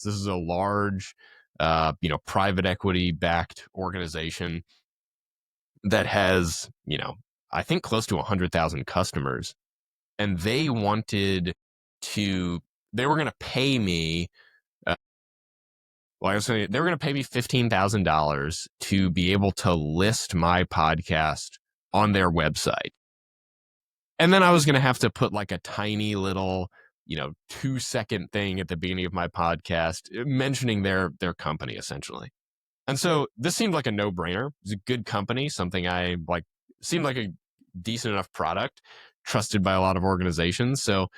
This is a large, private equity backed organization that has, I think close to 100,000 customers. And they wanted to, they were going to pay me, well, I was saying they were going to pay me $15,000 to be able to list my podcast on their website. And then I was going to have to put like a tiny little, 2-second thing at the beginning of my podcast mentioning their company essentially. And so this seemed like a no-brainer. It was a good company, something I like, seemed like a decent enough product, trusted by a lot of organizations. So,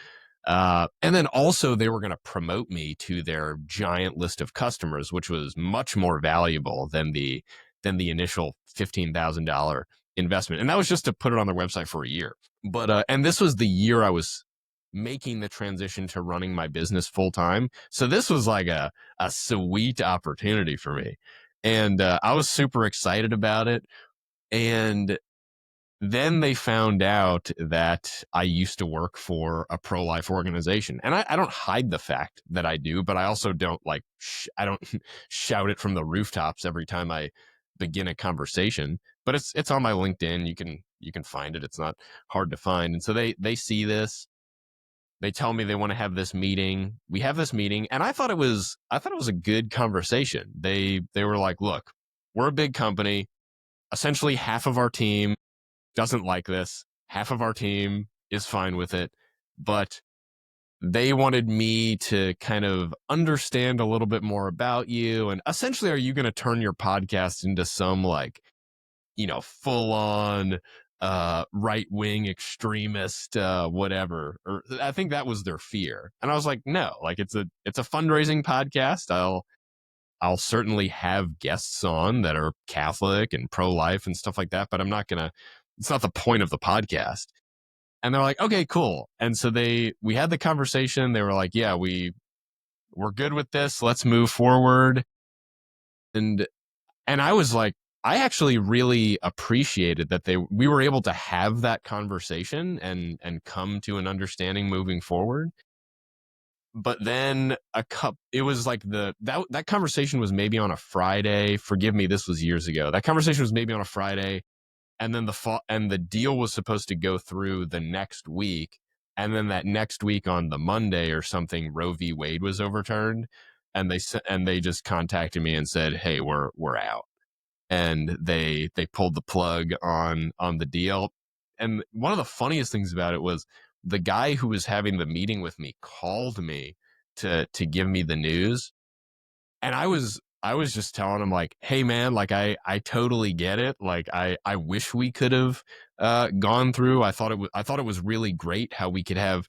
and then also they were going to promote me to their giant list of customers, which was much more valuable than the initial $15,000 investment. And that was just to put it on their website for a year. But and this was the year I was making the transition to running my business full time. So this was like a sweet opportunity for me. And I was super excited about it. And then they found out that I used to work for a pro-life organization. And I don't hide the fact that I do, but I also don't like, I don't shout it from the rooftops every time I begin a conversation. But it's on my LinkedIn. You can find it. It's not hard to find. And so they see this. They tell me they want to have this meeting. We have this meeting, and I thought it was a good conversation. They were like, "Look, we're a big company. Essentially, half of our team doesn't like this. Half of our team is fine with it, but they wanted me to kind of understand a little bit more about you. And essentially, are you going to turn your podcast into some like, full on right wing extremist, whatever? Or I think that was their fear. And I was like, no, like it's a fundraising podcast. I'll certainly have guests on that are Catholic and pro-life and stuff like that, but it's not the point of the podcast. And they're like, okay, cool. And so we had the conversation. They were like, yeah, we're good with this. Let's move forward. And I was like, I actually really appreciated that we were able to have that conversation and come to an understanding moving forward. But then it was like that conversation was maybe on a Friday. Forgive me, this was years ago. That conversation was maybe on a Friday, and then the deal was supposed to go through the next week, and then that next week on the Monday or something, Roe v. Wade was overturned, and they just contacted me and said, "Hey, we're out," and they pulled the plug on the deal. And one of the funniest things about it was the guy who was having the meeting with me called me to give me the news, and I was just telling him like, hey man, like I totally get it. Like I wish we could have gone through. I thought it was really great how we could have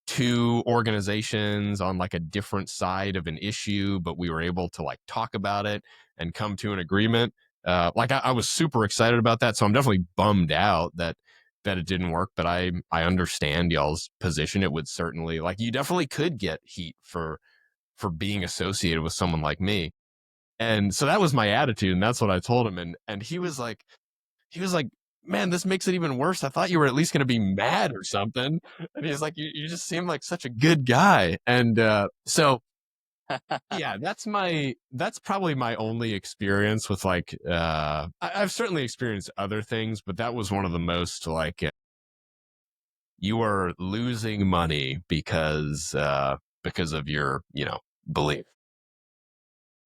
two organizations on like a different side of an issue, but we were able to like talk about it and come to an agreement. I was super excited about that. So I'm definitely bummed out that it didn't work, but I understand y'all's position. It would certainly, like, you definitely could get heat for being associated with someone like me. And so that was my attitude, and that's what I told him. And he was like, man, this makes it even worse. I thought you were at least going to be mad or something. And he's like, you just seem like such a good guy. And so yeah, that's probably my only experience with like I've certainly experienced other things, but that was one of the most like you are losing money because of your belief.